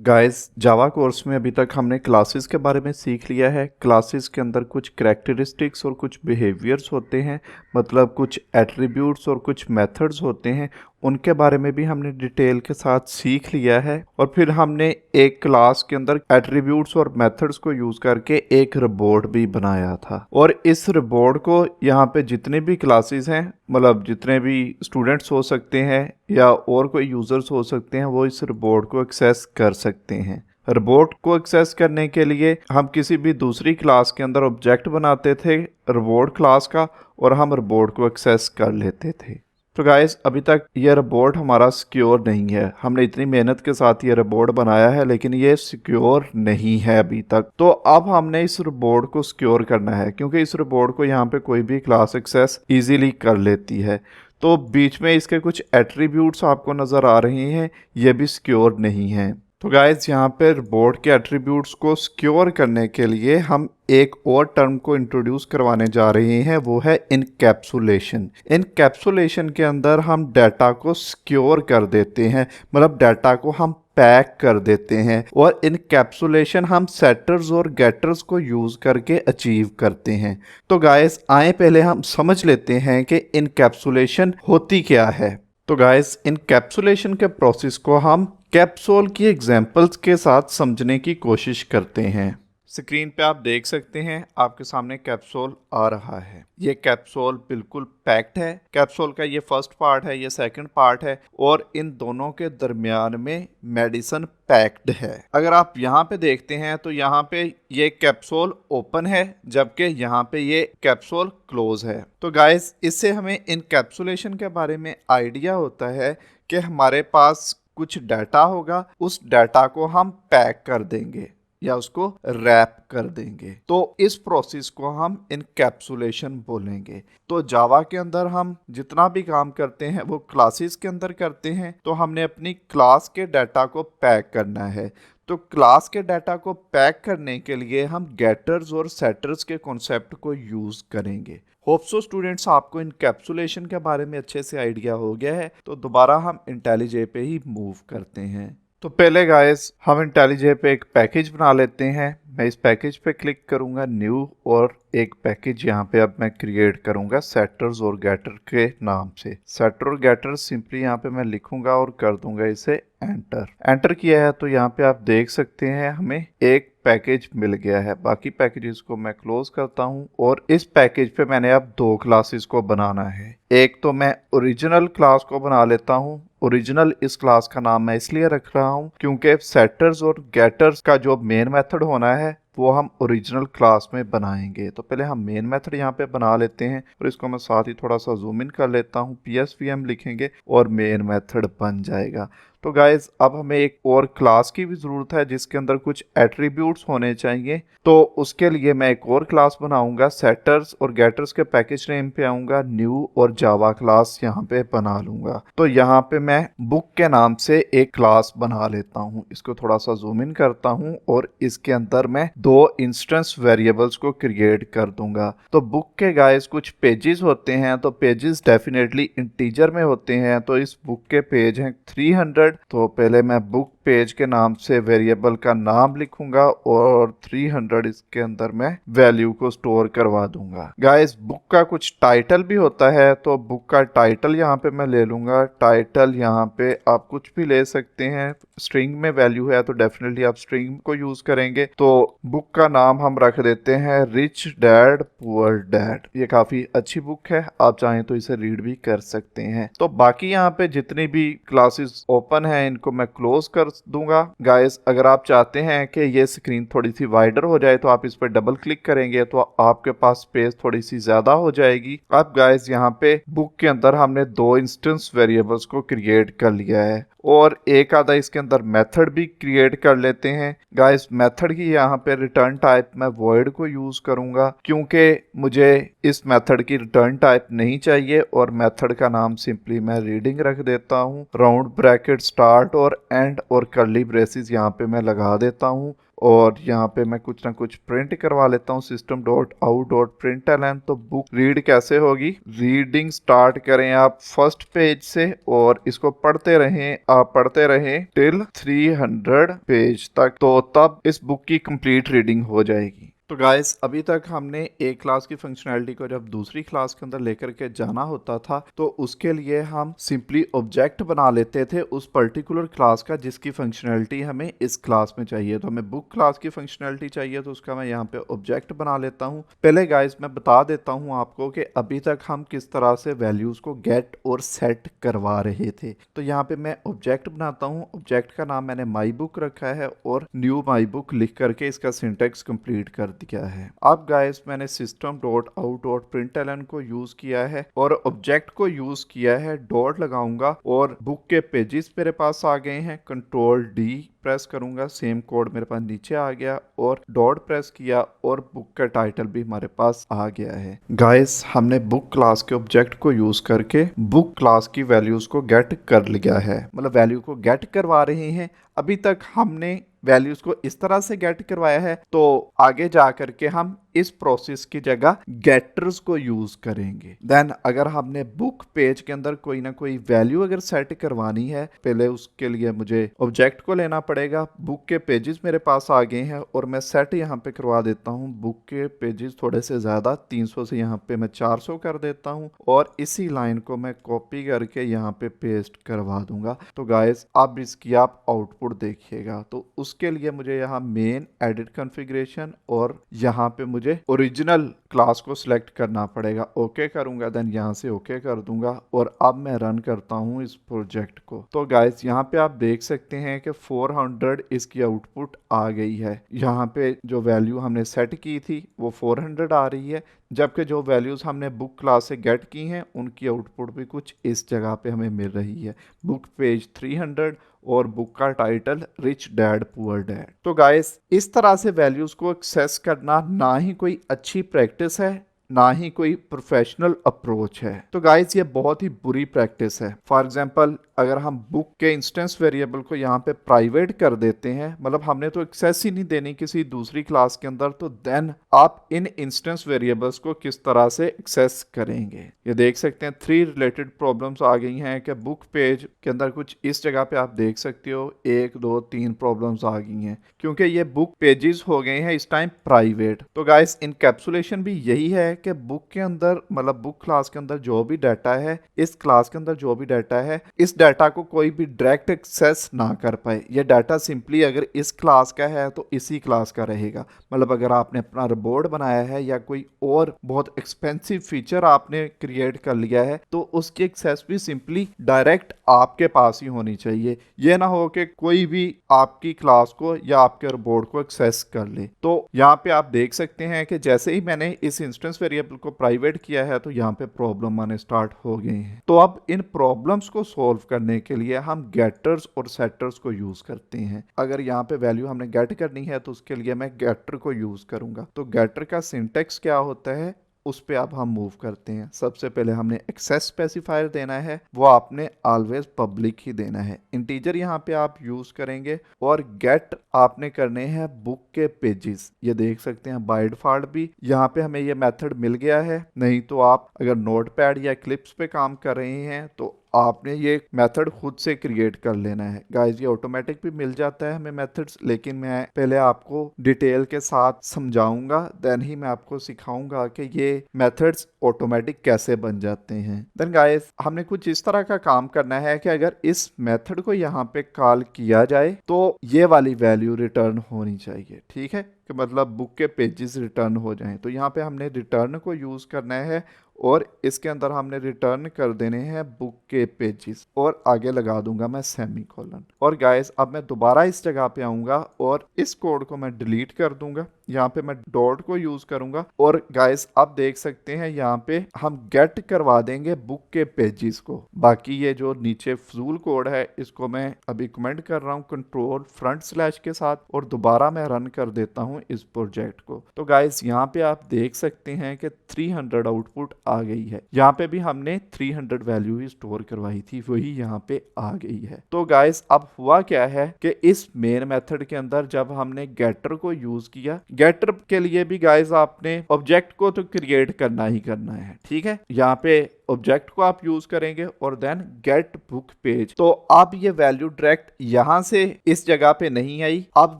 Guys जावा course में अभी तक हमने क्लासेस के बारे में सीख लिया है। क्लासेस के अंदर कुछ कैरेक्टरिस्टिक्स और कुछ बिहेवियर्स होते हैं, मतलब कुछ एट्रीब्यूट्स और कुछ मेथड्स होते हैं। उनके बारे में भी हमने डिटेल के साथ सीख लिया है। और फिर हमने एक क्लास के अंदर एट्रीब्यूट्स और मेथड्स को यूज़ करके एक रिबॉर्ड भी बनाया था। और इस रिबॉर्ड को यहाँ पे जितने भी क्लासेस हैं, मतलब जितने भी स्टूडेंट्स हो सकते हैं या और कोई यूज़र्स हो सकते हैं, वो इस रिबॉर्ड को एक्सेस कर सकते हैं। रिबॉर्ड को एक्सेस करने के लिए हम किसी भी दूसरी क्लास के अंदर ऑब्जेक्ट बनाते थे रिबॉर्ड क्लास का, और हम रिबॉर्ड को एक्सेस कर लेते थे। तो गाइस अभी तक ये रिबॉर्ड हमारा सिक्योर नहीं है। हमने इतनी मेहनत के साथ ये रिबॉर्ड बनाया है, लेकिन ये सिक्योर नहीं है अभी तक। तो अब हमने इस रिबॉर्ड को सिक्योर करना है, क्योंकि इस रिबॉर्ड को यहाँ पे कोई भी क्लास एक्सेस इजीली कर लेती है। तो बीच में इसके कुछ एट्रीब्यूट्स आपको नज़र आ रहे हैं, ये भी सिक्योर नहीं है। तो गाइज यहाँ पे रिबॉर्ड के एट्रीब्यूट्स को सिक्योर करने के लिए हम एक और टर्म को इंट्रोड्यूस करवाने जा रहे हैं, वो है इनकैप्सुलेशन। इनकैप्सुलेशन के अंदर हम डाटा को सिक्योर कर देते हैं, मतलब डाटा को हम पैक कर देते हैं। और इनकैप्सुलेशन हम सेटर्स और गेटर्स को यूज करके अचीव करते हैं। तो गाइस आए पहले हम समझ लेते हैं कि इनकैप्सुलेशन होती क्या है। तो गाइस इनकैप्सुलेशन के प्रोसेस को हम कैप्सूल की एग्जांपल्स के साथ समझने की कोशिश करते हैं। स्क्रीन पे आप देख सकते हैं, आपके सामने कैप्सूल आ रहा है। ये कैप्सूल बिल्कुल पैक्ड है। कैप्सूल का ये फर्स्ट पार्ट है, ये सेकंड पार्ट है, और इन दोनों के दरमियान में मेडिसिन पैक्ड है। अगर आप यहाँ पे देखते हैं तो यहाँ पे ये कैप्सूल ओपन है, जबकि यहाँ पे ये कैप्सूल क्लोज है। तो गाइस इससे हमें इनकैप्सुलेशन के बारे में आइडिया होता है कि हमारे पास कुछ डाटा होगा, उस डाटा को हम पैक कर देंगे या उसको रैप कर देंगे। तो इस प्रोसेस को हम इनकैप्सुलेशन बोलेंगे। तो जावा के अंदर हम जितना भी काम करते हैं वो क्लासेस के अंदर करते हैं। तो हमने अपनी क्लास के डाटा को पैक करना है। तो क्लास के डाटा को पैक करने के लिए हम गेटर्स और सेटर्स के कॉन्सेप्ट को यूज करेंगे। होप सो स्टूडेंट्स आपको इनकैप्सुलेशन के बारे में अच्छे से आइडिया हो गया है। तो दोबारा हम इंटेलिजे पे ही मूव करते हैं। तो पहले गाइस हम इंटेलिजे पे एक पैकेज बना लेते हैं। मैं इस पैकेज पे क्लिक करूंगा न्यू, और एक पैकेज यहाँ पे अब मैं क्रिएट करूंगा सेटर्स और गेटर के नाम से। सेटर और गेटर सिंपली यहाँ पे मैं लिखूंगा और कर दूंगा इसे एंटर। एंटर किया है तो यहाँ पे आप देख सकते हैं हमें एक पैकेज मिल गया है। बाकी पैकेजेस को मैं क्लोज करता हूँ, और इस पैकेज पे मैंने अब दो क्लासेस को बनाना है। एक तो मैं ओरिजिनल क्लास को बना लेता हूँ। ओरिजिनल इस क्लास का नाम मैं इसलिए रख रहा हूँ क्योंकि सेटर्स और गेटर्स का जो मेन मेथड होना है वो हम ओरिजिनल क्लास में बनाएंगे। तो पहले हम मेन मेथड यहाँ पे बना लेते हैं, और इसको मैं साथ ही थोड़ा सा जूम इन कर लेता हूँ। PSVM लिखेंगे और मेन मेथड बन जाएगा। तो गाइज अब हमें एक और क्लास की भी ज़रूरत है जिसके अंदर कुछ एट्रीब्यूट्स होने चाहिए। तो उसके लिए मैं एक और क्लास बनाऊंगा। सेटर्स और गेटर्स के पैकेज नेम पे आऊंगा, न्यू, और जावा क्लास यहाँ पे बना लूंगा। तो यहाँ पे मैं बुक के नाम से एक क्लास बना लेता हूँ। इसको थोड़ा सा जूम इन करता हूँ, और इसके अंदर मैं दो इंस्टेंस वेरिएबल्स को क्रिएट कर दूंगा। तो बुक के गाइस कुछ पेजेस होते हैं, तो पेजेस डेफिनेटली इंटीजर में होते हैं। तो इस बुक के पेज हैं 300। तो पहले मैं बुक पेज के नाम से वेरिएबल का नाम लिखूंगा, और 300 इसके अंदर मैं वैल्यू को स्टोर करवा दूंगा। गाइस बुक का कुछ टाइटल भी होता है, तो बुक का टाइटल यहाँ पे मैं ले लूंगा। टाइटल यहाँ पे आप कुछ भी ले सकते हैं। स्ट्रिंग में वैल्यू है तो डेफिनेटली आप स्ट्रिंग को यूज करेंगे। तो बुक का नाम हम रख देते हैं रिच डैड पुअर डैड। ये काफी अच्छी बुक है, आप चाहें तो इसे रीड भी कर सकते हैं। तो बाकी यहाँ पे जितनी भी क्लासेस ओपन है इनको मैं क्लोज कर दूंगा। गाइस अगर आप चाहते हैं कि ये स्क्रीन थोड़ी सी वाइडर हो जाए तो आप इस पर डबल क्लिक करेंगे तो आपके पास स्पेस थोड़ी सी ज्यादा हो जाएगी। अब गाइस यहाँ पे बुक के अंदर हमने दो इंस्टेंस वेरिएबल्स को क्रिएट कर लिया है, और एक आधा इसके अंदर मेथड भी क्रिएट कर लेते हैं। गाइस मेथड की यहाँ पे रिटर्न टाइप मैं वॉइड को यूज करूंगा, क्योंकि मुझे इस मेथड की रिटर्न टाइप नहीं चाहिए। और मेथड का नाम सिंपली मैं रीडिंग रख देता हूँ। राउंड ब्रैकेट स्टार्ट और एंड और कर्ली ब्रेसेस यहाँ पे मैं लगा देता हूँ। और यहाँ पे मैं कुछ ना कुछ प्रिंट करवा लेता हूँ system.out.println। तो बुक रीड कैसे होगी, रीडिंग स्टार्ट करें आप फर्स्ट पेज से और इसको पढ़ते रहें, आप पढ़ते रहें टिल 300 पेज तक, तो तब इस बुक की कंप्लीट रीडिंग हो जाएगी। तो गाइस अभी तक हमने एक क्लास की फंक्शनैलिटी को जब दूसरी क्लास के अंदर लेकर के जाना होता था तो उसके लिए हम सिंपली ऑब्जेक्ट बना लेते थे उस पर्टिकुलर क्लास का जिसकी फंक्शनैलिटी हमें इस क्लास में चाहिए। तो हमें बुक क्लास की फंक्शनैलिटी चाहिए तो उसका मैं यहाँ पे ऑब्जेक्ट बना लेता हूँ। पहले गाइस मैं बता देता हूँ आपको कि अभी तक हम किस तरह से वैल्यूज को गेट और सेट करवा रहे थे। तो यहाँ पे मैं ऑब्जेक्ट बनाता हूँ, ऑब्जेक्ट का नाम मैंने माई बुक रखा है और न्यू माई बुक लिख करके इसका सिंटेक्स कंप्लीट कर दिया है। अब गाइस मैंने system.out.println को यूज किया है और ऑब्जेक्ट को यूज किया है, डॉट लगाऊंगा और बुक के पेजेस मेरे पास आ गए हैं, कंट्रोल डी प्रेस करूंगा, सेम कोड मेरे पास नीचे आ गया और डॉट प्रेस किया और बुक का टाइटल भी हमारे पास आ गया है। गाइस हमने बुक क्लास के ऑब्जेक्ट को यूज करके बुक क्लास की वैल्यूज को गेट कर लिया है, मतलब वैल्यू को गेट करवा रहे हैं। अभी तक हमने वैल्यूज को इस तरह से गेट करवाया है, तो आगे जा करके हम इस प्रोसेस की जगह गेटर्स को यूज करेंगे। देन अगर हमने बुक पेज के अंदर कोई ना कोई वैल्यू अगर सेट करवानी है, पहले उसके लिए मुझे ऑब्जेक्ट को लेना पड़ेगा। बुक के पेजेस मेरे पास आ गए हैं और मैं सेट यहाँ पे करवा देता हूँ। बुक के पेजेस थोड़े से ज्यादा 300 से यहाँ पे मैं 400 कर देता हूँ और इसी लाइन को मैं कॉपी करके यहाँ पे पेस्ट करवा दूंगा। तो गाइस अब इसकी आप आउटपुट देखिएगा। तो उसके लिए मुझे यहाँ मेन एडिट कॉन्फ़िगरेशन और यहाँ पे मुझे ओरिजिनल क्लास को सिलेक्ट करना पड़ेगा। ओके करूंगा, देन यहाँ से ओके कर दूंगा और अब मैं रन करता हूँ इस प्रोजेक्ट को। तो गाइस यहाँ पे आप देख सकते हैं कि 400 इसकी आउटपुट आ गई है। यहाँ पे जो वैल्यू हमने सेट की थी वो 400 आ रही है, जबकि जो वैल्यूज हमने बुक क्लास से गेट की हैं उनकी आउटपुट भी कुछ इस जगह पे हमें मिल रही है। बुक पेज 300 और बुक का title rich dad poor dad. तो गाइस इस तरह से वैल्यूज को एक्सेस करना ना ही कोई अच्छी प्रैक्टिस है, ना ही कोई प्रोफेशनल अप्रोच है। तो गाइस ये बहुत ही बुरी प्रैक्टिस है। फॉर एग्जांपल अगर हम बुक के इंस्टेंस वेरिएबल को यहाँ पे प्राइवेट कर देते हैं, मतलब हमने तो एक्सेस ही नहीं देनी किसी दूसरी क्लास के अंदर, तो देन आप इन इंस्टेंस वेरिएबल्स को किस तरह से एक्सेस करेंगे। ये देख सकते हैं 3 रिलेटेड प्रॉब्लम्स आ गई हैं कि बुक पेज के अंदर कुछ इस जगह पे आप देख सकते हो 1 2 3 प्रॉब्लम्स आ गई हैं क्योंकि ये बुक पेजेस हो गए हैं इस टाइम प्राइवेट। तो गाइस इनकैप्सुलेशन भी यही है कि बुक के अंदर, मतलब बुक क्लास के अंदर जो भी डाटा है, इस क्लास के अंदर जो भी डाटा है, इस डाटा को कोई भी डायरेक्ट एक्सेस ना कर पाए। ये डाटा सिंपली अगर इस क्लास का है तो इसी क्लास का रहेगा। मतलब अगर आपने अपना रिपोर्ट बनाया है या कोई और बहुत एक्सपेंसिव फीचर आपने क्रिएट कर लिया है तो उसकी एक्सेस भी सिंपली डायरेक्ट आपके पास ही होनी चाहिए। ये ना हो कि कोई भी आपकी क्लास को या आपके रिपोर्ट को एक्सेस कर ले। तो यहाँ पे आप देख सकते हैं कि जैसे ही मैंने इस इंस्टेंस वेरिएबल को प्राइवेट किया है तो यहाँ पे प्रॉब्लम आने स्टार्ट हो गए हैं। तो अब इन प्रॉब्लम्स को सॉल्व करने के लिए हम गेटर्स और सेटर्स को यूज करते हैं। अगर यहाँ पे वैल्यू हमने गेट करनी है तो उसके लिए मैं गेटर को यूज करूंगा। तो गेटर का सिंटेक्स क्या होता है उस पे अब हम मूव करते हैं। सबसे पहले हमने एक्सेस स्पेसिफायर देना है, वो आपने ऑलवेज पब्लिक ही देना है। इंटीजर यहाँ पे आप यूज करेंगे और गेट आपने करने हैं बुक के पेजेस। ये देख सकते हैं बाय डिफॉल्ट भी यहाँ पे हमें ये मेथड मिल गया है। नहीं तो आप अगर नोटपैड या क्लिप्स पे काम कर रहे हैं तो आपने ये मेथड खुद से क्रिएट कर लेना है। गाइस ये ऑटोमेटिक भी मिल जाता है हमें मेथड्स, लेकिन मैं पहले आपको डिटेल के साथ समझाऊंगा, देन ही मैं आपको सिखाऊंगा कि ये मेथड्स ऑटोमेटिक कैसे बन जाते हैं। देन गाइस हमने कुछ इस तरह का काम करना है कि अगर इस मेथड को यहाँ पे कॉल किया जाए तो ये वाली वैल्यू रिटर्न होनी चाहिए। ठीक है, कि मतलब बुक के पेजेस रिटर्न हो जाएं। तो यहाँ पे हमने रिटर्न को यूज करना है और इसके अंदर हमने रिटर्न कर देने हैं बुक के पेजेस और आगे लगा दूंगा मैं सेमीकोलन। और गाइस अब मैं दोबारा इस जगह पे आऊंगा और इस कोड को मैं डिलीट कर दूंगा। यहाँ पे मैं डॉट को यूज करूंगा और गाइस अब देख सकते हैं यहाँ पे हम गेट करवा देंगे बुक के पेजेस को। बाकी ये जो नीचे फजूल कोड है इसको मैं अभी कमेंट कर रहा हूँ कंट्रोल फ्रंट स्लैश के साथ और दोबारा मैं रन कर देता हूँ इस प्रोजेक्ट को। तो गाइस यहाँ पे आप देख सकते हैं कि 300 आउटपुट आ गई है। यहाँ पे भी हमने 300 वैल्यू ही स्टोर करवाई थी, वही यहाँ पे आ गई है। तो गाइस अब हुआ क्या है कि इस मेन मेथड के अंदर जब हमने गेटर को यूज किया, गेटर के लिए भी गाइस आपने ऑब्जेक्ट को तो क्रिएट करना ही करना है, ठीक है। यहाँ पे ऑब्जेक्ट को आप यूज करेंगे और देन गेट बुक पेज। तो अब ये वैल्यू डायरेक्ट यहां से इस जगह पे नहीं आई, अब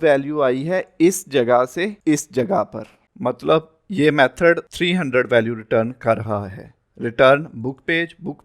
वैल्यू आई है इस जगह से इस जगह पर। मतलब ये मेथड 300 वैल्यू रिटर्न कर रहा है। रिटर्न बुक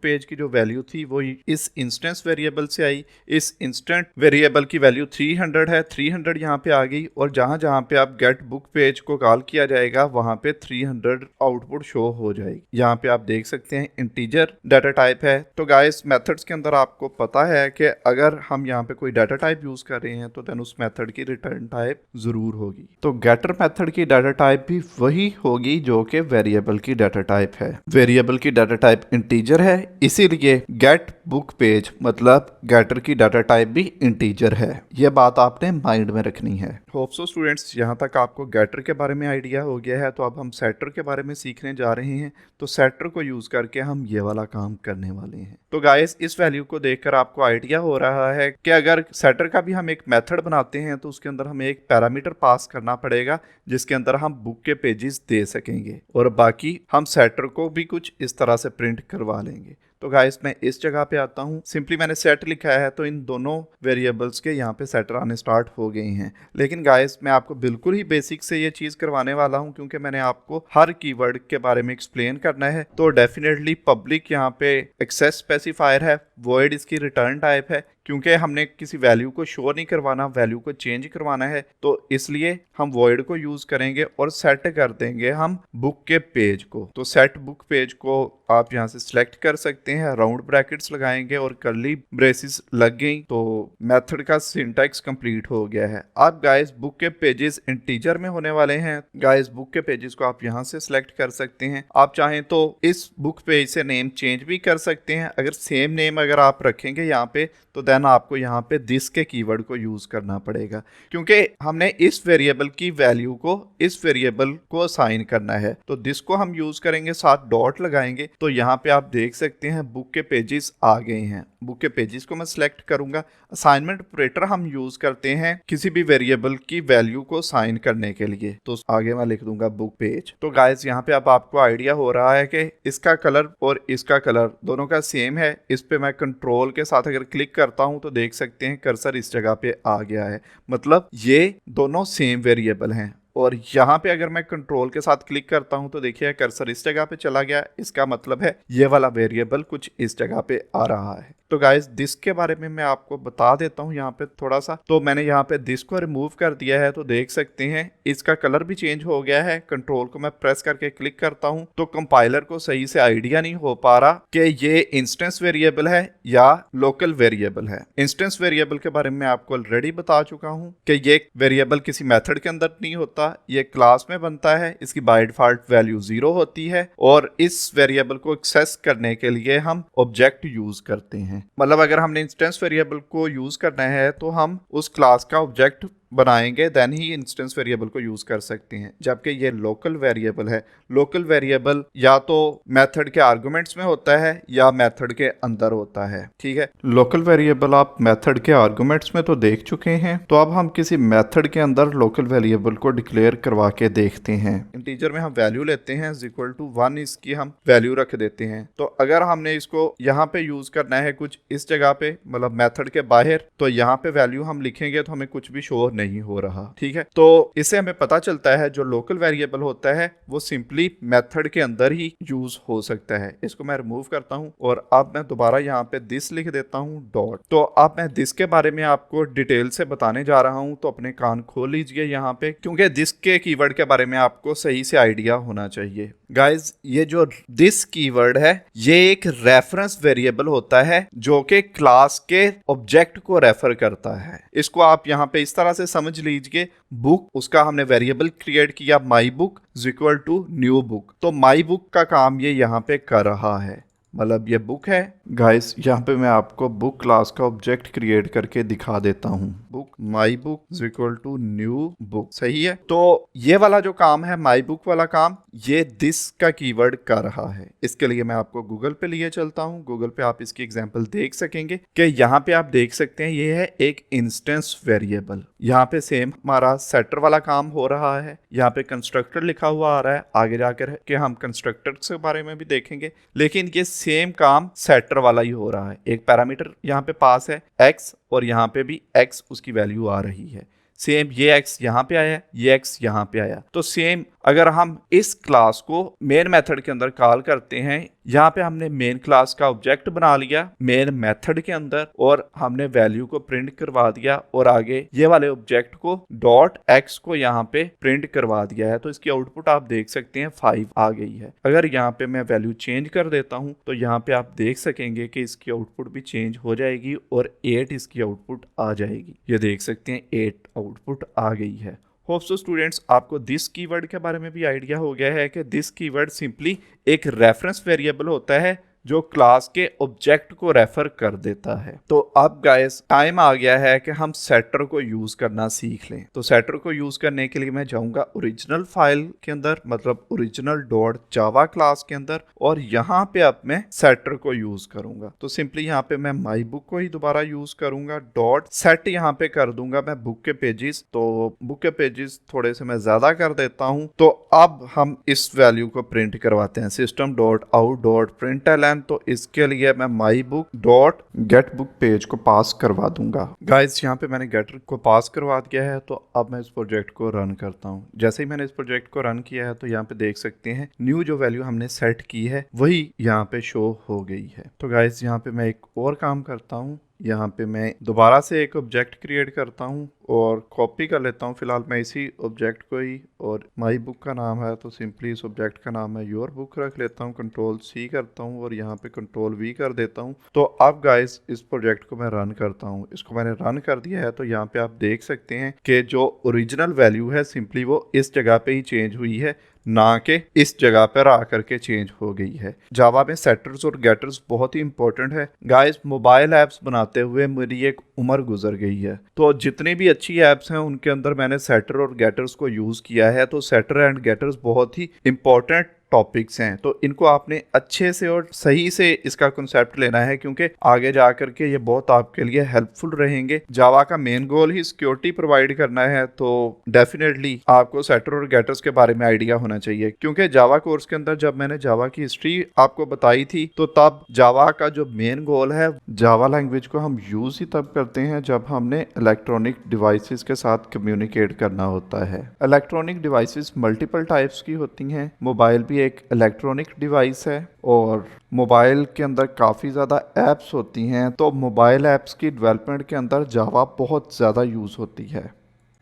पेज की जो वैल्यू थी वो इस इंस्टेंस वेरिएबल से आई। इस इंस्टेंट वेरिएबल की वैल्यू 300 है, 300 यहाँ पे आ गई और जहां जहां पे आप गेट बुक पेज को कॉल किया जाएगा वहां पे 300 आउटपुट शो हो जाएगी। यहाँ पे आप देख सकते हैं इंटीजर डाटा टाइप है। तो गाइस मेथड्स के अंदर आपको पता है कि अगर हम यहाँ पे कोई डाटा टाइप यूज कर रहे हैं तो देन उस मेथड की रिटर्न टाइप जरूर होगी। तो गेटर मेथड की डाटा टाइप भी वही होगी जो कि वेरिएबल की डाटा टाइप है। वेरिएबल की डाटा टाइप इंटीजर है, इसीलिए गेट बुक पेज मतलब गेटर की डाटा टाइप भी इंटीजर है। यह बात आपने माइंड में रखनी है। होप सो स्टूडेंट्स यहाँ तक आपको गेटर के बारे में आइडिया हो गया है। तो अब हम सेटर के बारे में सीखने जा रहे हैं। तो सेटर को यूज करके हम ये वाला काम करने वाले हैं। तो गाइस इस वैल्यू को देखकर आपको आइडिया हो रहा है कि अगर सेटर का भी हम एक मेथड बनाते हैं तो उसके अंदर हमें एक पैरामीटर पास करना पड़ेगा जिसके अंदर हम बुक के पेजेस दे सकेंगे और बाकी हम सेटर को भी कुछ इस तरह से प्रिंट करवा लेंगे। तो गाइस मैं इस जगह पे आता हूँ, सिंपली मैंने सेट लिखा है तो इन दोनों वेरिएबल्स के यहाँ पे सेटर आने स्टार्ट हो गए हैं। लेकिन गाइस मैं आपको बिल्कुल ही बेसिक से ये चीज़ करवाने वाला हूँ क्योंकि मैंने आपको हर कीवर्ड के बारे में एक्सप्लेन करना है। तो डेफिनेटली पब्लिक यहाँ पे एक्सेस स्पेसिफायर है, वॉइड इसकी रिटर्न टाइप है क्योंकि हमने किसी वैल्यू को शो नहीं करवाना, वैल्यू को चेंज करवाना है। तो इसलिए हम वॉइड को यूज करेंगे और सेट कर देंगे हम बुक के पेज को। तो सेट बुक पेज को आप यहाँ से सिलेक्ट कर सकते हैं, राउंड ब्रैकेट्स लगाएंगे और कर्ली ब्रेसेस लग गई तो मेथड का सिंटैक्स कंप्लीट हो गया है। अब गाइस बुक के पेजेस इंटीजर में होने वाले हैं। गाइस बुक के पेजेस को आप यहाँ से सिलेक्ट कर सकते हैं। आप चाहें तो इस बुक पेज से नेम चेंज भी कर सकते हैं। अगर सेम नेम अगर आप रखेंगे यहाँ पे तो देन आपको यहाँ पे दिस के कीवर्ड को यूज करना पड़ेगा क्योंकि हमने इस वेरिएबल की वैल्यू को इस वेरिएबल को असाइन करना है। तो दिस को हम यूज करेंगे, साथ डॉट लगाएंगे। तो यहाँ पे आप देख सकते हैं बुक के पेजेस आ गए हैं। बुक के पेजेस को मैं सिलेक्ट करूंगा। असाइनमेंट ऑपरेटर हम यूज करते हैं किसी भी वेरिएबल की वैल्यू को असाइन करने के लिए। तो आगे मैं लिख दूंगा बुक पेज। तो गाइस यहाँ पे अब आपको आइडिया हो रहा है कि इसका कलर और इसका कलर दोनों का सेम है। इस पे मैं कंट्रोल के साथ अगर क्लिक करता हूं तो देख सकते हैं कर्सर इस जगह पे आ गया है। मतलब ये दोनों सेम वेरिएबल हैं। और यहाँ पे अगर मैं कंट्रोल के साथ क्लिक करता हूं तो देखिए कर्सर इस जगह पे चला गया। इसका मतलब है ये वाला वेरिएबल कुछ इस जगह पे आ रहा है। तो गाइस दिस के बारे में मैं आपको बता देता हूं यहाँ पे थोड़ा सा। तो मैंने यहाँ पे दिस को रिमूव कर दिया है तो देख सकते हैं इसका कलर भी चेंज हो गया है। कंट्रोल को मैं प्रेस करके क्लिक करता हूं तो कंपाइलर को सही से आइडिया नहीं हो पा रहा कि ये इंस्टेंस वेरिएबल है या लोकल वेरिएबल है। इंस्टेंस वेरिएबल के बारे में आपको ऑलरेडी बता चुका हूँ कि ये वेरिएबल किसी मेथड के अंदर नहीं होता, ये क्लास में बनता है। इसकी बाय डिफॉल्ट वैल्यू 0 होती है और इस वेरिएबल को एक्सेस करने के लिए हम ऑब्जेक्ट यूज करते हैं। मतलब अगर हमने इंस्टेंस वेरिएबल को यूज करना है तो हम उस क्लास का ऑब्जेक्ट बनाएंगे देन ही इंस्टेंस वेरिएबल को यूज कर सकते हैं। जबकि ये लोकल वेरिएबल है। लोकल वेरिएबल या तो मेथड के आर्गुमेंट्स में होता है या मेथड के अंदर होता है, ठीक है। लोकल वेरिएबल आप मेथड के आर्गुमेंट्स में तो देख चुके हैं। तो अब हम किसी मेथड के अंदर लोकल वेरिएबल को डिक्लेयर करवा के देखते हैं। इंटीजर में हम वैल्यू लेते हैं इक्वल टू 1, इसकी हम वैल्यू रख देते हैं। तो अगर हमने इसको यहाँ पे यूज करना है कुछ इस जगह पे, मतलब मेथड के बाहर, तो यहाँ पे वैल्यू हम लिखेंगे तो हमें कुछ भी शो नहीं हो रहा, ठीक है। तो इससे हमें पता चलता है जो लोकल वेरिएबल होता है वो सिंपली मेथड के अंदर ही यूज हो सकता है। इसको मैं रिमूव करता हूं और अब मैं दोबारा यहाँ पे दिस लिख देता हूं डॉट। तो अब मैं दिस के बारे में आपको डिटेल से बताने जा रहा हूं तो अपने कान खोल लीजिए यहाँ पे, क्योंकि दिस के कीवर्ड के बारे में आपको सही से आइडिया होना चाहिए। गाइज ये जो दिस कीवर्ड है ये एक रेफरेंस वेरिएबल होता है जो कि क्लास के ऑब्जेक्ट को रेफर करता है। इसको आप यहाँ पे इस तरह से समझ लीजिए, बुक उसका हमने वेरिएबल क्रिएट किया my book equal to new book. तो माई बुक का काम ये यहाँ पे कर रहा है। मतलब ये बुक है। गाइस यहाँ पे मैं आपको बुक क्लास का ऑब्जेक्ट क्रिएट करके दिखा देता हूँ। Book my book is equal to new book, सही है। तो ये वाला जो काम है माई बुक वाला काम, ये दिस का कीवर्ड कर रहा है। इसके लिए मैं आपको गूगल पे लिए चलता हूँ। गूगल पे आप इसकी एग्जांपल देख सकेंगे कि यहाँ पे आप देख सकते हैं ये है एक इंस्टेंस वेरिएबल। यहाँ पे सेम हमारा सेटर वाला काम हो रहा है। यहाँ पे कंस्ट्रक्टर लिखा हुआ आ रहा है, आगे जाकर के हम कंस्ट्रक्टर के बारे में भी देखेंगे, लेकिन ये सेम काम सेटर वाला ही हो रहा है। एक पैरामीटर यहाँ पे पास है x और यहाँ पे भी x उसकी वैल्यू आ रही है। सेम ये x यहाँ पे आया, ये x यहाँ पे आया। तो सेम अगर हम इस क्लास को मेन मेथड के अंदर कॉल करते हैं, यहाँ पे हमने मेन क्लास का ऑब्जेक्ट बना लिया मेन मेथड के अंदर और हमने वैल्यू को प्रिंट करवा दिया और आगे ये वाले ऑब्जेक्ट को डॉट एक्स को यहाँ पे प्रिंट करवा दिया है। तो इसकी आउटपुट आप देख सकते हैं 5 आ गई है। अगर यहाँ पे मैं वैल्यू चेंज कर देता हूँ तो यहाँ पे आप देख सकेंगे कि इसकी आउटपुट भी चेंज हो जाएगी और 8 इसकी आउटपुट आ जाएगी। ये देख सकते हैं 8 आउटपुट आ गई है। होप सो स्टूडेंट्स आपको दिस कीवर्ड के बारे में भी आइडिया हो गया है कि दिस कीवर्ड सिंपली एक रेफरेंस वेरिएबल होता है जो क्लास के ऑब्जेक्ट को रेफर कर देता है। तो अब गाइस टाइम आ गया है कि हम सेटर को यूज करना सीख लें। तो सेटर को यूज करने के लिए मैं जाऊंगा ओरिजिनल फाइल के अंदर, मतलब ओरिजिनल डॉट जावा क्लास के अंदर, और यहाँ पे अब मैं सेटर को यूज करूंगा। तो सिंपली यहाँ पे मैं माई बुक को ही दोबारा यूज करूंगा। डॉट सेट यहाँ पे कर दूंगा मैं बुक के पेजेस। तो बुक के पेजेस थोड़े से मैं ज्यादा कर देता हूँ। तो अब हम इस वैल्यू को प्रिंट करवाते हैं, system dot out dot println. तो इसके लिए मैं my book dot gate book page को पास करवा दूंगा। गाइस यहाँ पे मैंने गेटर को पास करवा दिया है। तो अब मैं इस प्रोजेक्ट को रन करता हूँ। जैसे ही मैंने इस प्रोजेक्ट को रन किया है तो यहाँ पे देख सकते हैं न्यू जो वैल्यू हमने सेट की है वही यहाँ पे शो हो गई है। तो गाइस यहाँ पे मैं एक और काम करता हूँ। यहाँ पे मैं दोबारा से एक ऑब्जेक्ट क्रिएट करता हूँ और कॉपी कर लेता हूँ। फिलहाल मैं इसी ऑब्जेक्ट को ही, और माई बुक का नाम है तो सिंपली इस ऑब्जेक्ट का नाम है योर बुक रख लेता हूँ। कंट्रोल सी करता हूँ और यहाँ पे कंट्रोल वी कर देता हूँ। तो अब गाइस इस प्रोजेक्ट को मैं रन करता हूँ। इसको मैंने रन कर दिया है। तो यहाँ पे आप देख सकते हैं कि जो ओरिजिनल वैल्यू है सिंपली वो इस जगह पे ही चेंज हुई है, ना कि इस जगह पर आकर के चेंज हो गई है। जावा में सेटर्स और गेटर्स बहुत ही इंपॉर्टेंट है। गाइस मोबाइल ऐप्स बनाते हुए मेरी एक उम्र गुजर गई है। तो जितनी भी अच्छी ऐप्स हैं उनके अंदर मैंने सेटर और गेटर्स को यूज किया है। तो सेटर एंड गेटर्स बहुत ही इंपॉर्टेंट टॉपिक्स हैं। तो इनको आपने अच्छे से और सही से इसका कॉन्सेप्ट लेना है, क्योंकि आगे जाकर के ये बहुत आपके लिए हेल्पफुल रहेंगे। जावा का मेन गोल ही सिक्योरिटी प्रोवाइड करना है। तो डेफिनेटली आपको सेटर और गेटर्स के बारे में आइडिया होना चाहिए, क्योंकि जावा कोर्स के अंदर जब मैंने जावा की हिस्ट्री आपको बताई थी तो तब जावा का जो मेन गोल है, जावा लैंग्वेज को हम यूज ही तब करते हैं जब हमने इलेक्ट्रॉनिक डिवाइसेस के साथ कम्युनिकेट करना होता है। इलेक्ट्रॉनिक डिवाइसेस मल्टीपल टाइप्स की होती हैं। मोबाइल भी एक इलेक्ट्रॉनिक डिवाइस है और मोबाइल के अंदर काफ़ी ज़्यादा ऐप्स होती हैं। तो मोबाइल ऐप्स की डेवलपमेंट के अंदर जावा बहुत ज़्यादा यूज़ होती है।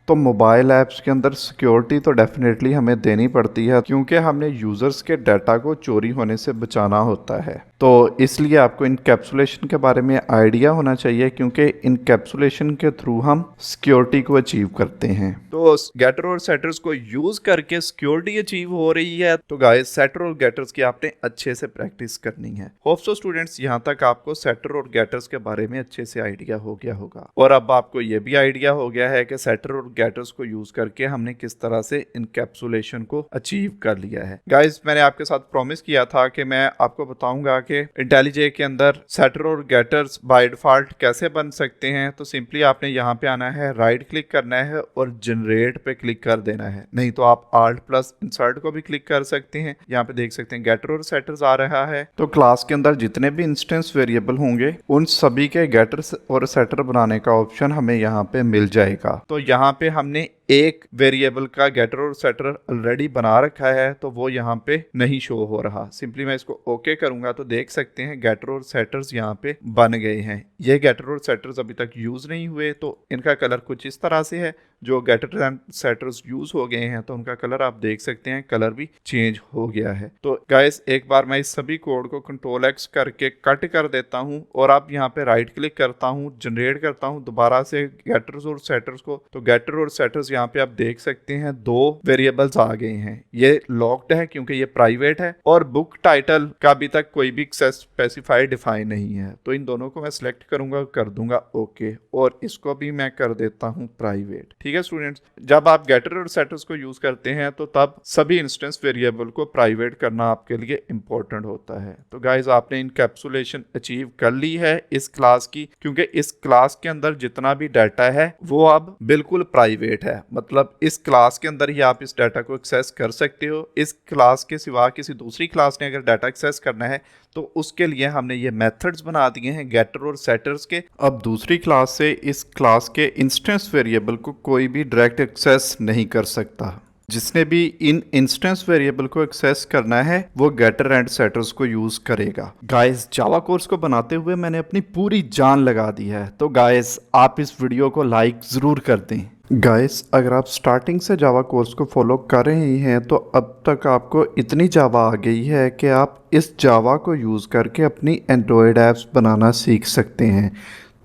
तो मोबाइल ऐप्स के अंदर सिक्योरिटी तो डेफिनेटली हमें देनी पड़ती है, क्योंकि हमने यूज़र्स के डाटा को चोरी होने से बचाना होता है। तो इसलिए आपको इनकैप्सुलेशन के बारे में आइडिया होना चाहिए, क्योंकि इनकैप्सुलेशन के थ्रू हम सिक्योरिटी को अचीव करते हैं। तो गेटर और सेटर्स को यूज करके सिक्योरिटी अचीव हो रही है। तो गाइस सेटर और गेटर्स की आपने अच्छे से प्रैक्टिस करनी है। होप सो स्टूडेंट्स यहाँ तक आपको सेटर और गेटर्स के बारे में अच्छे से आइडिया हो गया होगा, और अब आपको ये भी आइडिया हो गया है कि सेटर और गेटर्स को यूज करके हमने किस तरह से इनकैप्सुलेशन को अचीव कर लिया है। गाइस मैंने आपके साथ प्रॉमिस किया था कि मैं आपको बताऊंगा कि इंटेलिजे के अंदर सेटर और गेटर्स बाय डिफॉल्ट कैसे बन सकते हैं। तो सिंपली आपने यहाँ पे आना है, राइट क्लिक करना है और जनरेट पे क्लिक कर देना है। नहीं तो आप आल्ट प्लस इंसर्ट को भी क्लिक कर सकते हैं। यहाँ पे देख सकते हैं गेटर और सेटर्स आ रहा है। तो क्लास के अंदर जितने भी इंस्टेंस वेरिएबल होंगे उन सभी के गेटर्स और सेटर बनाने का ऑप्शन हमें यहाँ पे मिल जाएगा। तो यहाँ पे हमने एक वेरिएबल का गेटर और सेटर ऑलरेडी बना रखा है, तो वो यहाँ पे नहीं शो हो रहा। सिंपली मैं इसको ओके करूंगा तो देख सकते हैं गेटर और सेटर्स यहाँ पे बन गए हैं। ये गेटर और सेटर्स अभी तक यूज नहीं हुए, तो इनका कलर कुछ इस तरह से है। जो गेटर एंड सेटर्स यूज हो गए हैं तो उनका कलर आप देख सकते हैं, कलर भी चेंज हो गया है। तो गाइस एक बार मैं इस सभी कोड को कंट्रोल एक्स करके कट कर देता हूं और अब यहाँ पे राइट क्लिक करता हूं, जनरेट करता हूं दोबारा से गेटर्स और सेटर्स को। तो गेटर और सेटर्स यहाँ पे आप देख सकते हैं 2 वेरिएबल्स आ गए हैं। ये लॉक्ड है क्योंकि ये प्राइवेट है, और बुक टाइटल का अभी तक कोई भी एक्सेस स्पेसिफाई डिफाइन नहीं है। तो इन दोनों को मैं सिलेक्ट करूंगा, कर दूंगा ओके, और इसको भी मैं कर देता हूँ प्राइवेट। ठीक है स्टूडेंट्स, जब आप गेटर और सेटर्स को यूज करते हैं तो तब सभी इंस्टेंस वेरिएबल को प्राइवेट करना आपके लिए इंपॉर्टेंट होता है। तो गाइज आपने इनकैप्सुलेशन अचीव कर ली है इस क्लास की, क्योंकि इस क्लास के अंदर जितना भी डाटा है वो अब बिल्कुल प्राइवेट है। मतलब इस क्लास के अंदर ही आप इस डाटा को एक्सेस कर सकते हो। इस क्लास के सिवा किसी दूसरी क्लास ने अगर डाटा एक्सेस करना है तो उसके लिए हमने ये मेथड्स बना दिए हैं गेटर और सेटर्स के। अब दूसरी क्लास से इस क्लास के इंस्टेंस वेरिएबल को कोई भी डायरेक्ट एक्सेस नहीं कर सकता। जिसने भी इन इंस्टेंस वेरिएबल को एक्सेस करना है वो गेटर एंड सेटर्स को यूज करेगा। गाइस जावा कोर्स को बनाते हुए मैंने अपनी पूरी जान लगा दी है, तो गाइस आप इस वीडियो को लाइक ज़रूर कर दें। गाइस अगर आप स्टार्टिंग से जावा कोर्स को फॉलो कर रहे हैं तो अब तक आपको इतनी जावा आ गई है कि आप इस जावा को यूज़ करके अपनी एंड्रॉयड ऐप्स बनाना सीख सकते हैं।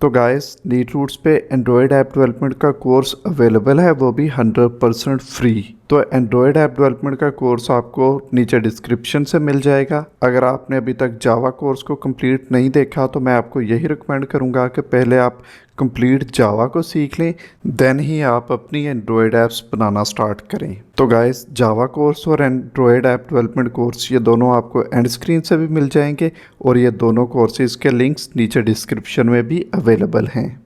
तो गाइस नीट रूट्स पे एंड्रॉयड ऐप डेवलपमेंट का कोर्स अवेलेबल है, वो भी 100% फ्री। तो एंड्रॉयड ऐप डेवलपमेंट का कोर्स आपको नीचे डिस्क्रिप्शन से मिल जाएगा। अगर आपने अभी तक जावा कोर्स को कंप्लीट नहीं देखा तो मैं आपको यही रिकमेंड करूंगा कि पहले आप कंप्लीट जावा को सीख लें, देन ही आप अपनी एंड्रॉयड ऐप्स बनाना स्टार्ट करें। तो गाइस जावा कोर्स और एंड्रॉयड ऐप डेवलपमेंट कोर्स ये दोनों आपको एंड स्क्रीन से भी मिल जाएंगे, और ये दोनों कोर्सेज़ के लिंक्स नीचे डिस्क्रिप्शन में भी अवेलेबल हैं।